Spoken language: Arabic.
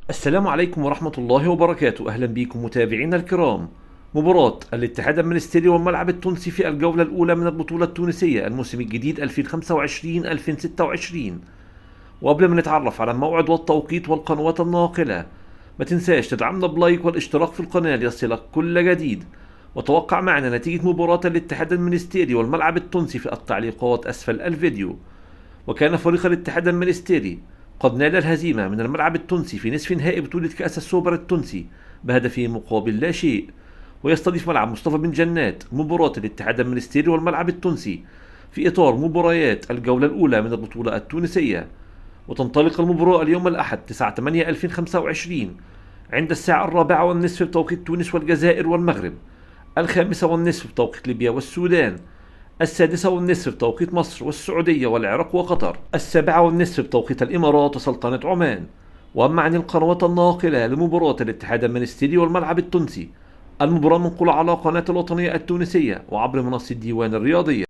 السلام عليكم ورحمة الله وبركاته. أهلا بكم متابعينا الكرام. مباراة الاتحاد المنستيري والملعب التونسي في الجولة الأولى من البطولة التونسية الموسم الجديد 2025-2026. وقبل ما نتعرف على الموعد والتوقيت والقنوات الناقلة، ما تنساش تدعمنا بلايك والاشتراك في القناة ليصلك كل جديد. وتوقع معنا نتيجة مباراة الاتحاد المنستيري والملعب التونسي في التعليقات أسفل الفيديو. وكان فريق الاتحاد المنستيري قد نال الهزيمة من الملعب التونسي في نصف نهائي بطولة كأس السوبر التونسي بهدف مقابل لا شيء. ويستضيف ملعب مصطفى بن جنات مباراة الاتحاد المنستيري والملعب التونسي في إطار مباريات الجولة الأولى من البطولة التونسية. وتنطلق المباراة اليوم الأحد 9/8/2025 عند الساعة 4:30 بتوقيت تونس والجزائر والمغرب، 5:30 بتوقيت ليبيا والسودان، 6:30 بتوقيت مصر والسعودية والعراق وقطر، 7:30 بتوقيت الإمارات وسلطنة عمان. وأما عن القنوات الناقلة لمباراة الاتحاد المنستيري والملعب التونسي، المباراة منقولة على قناة الوطنية التونسية وعبر منصة ديوان الرياضية.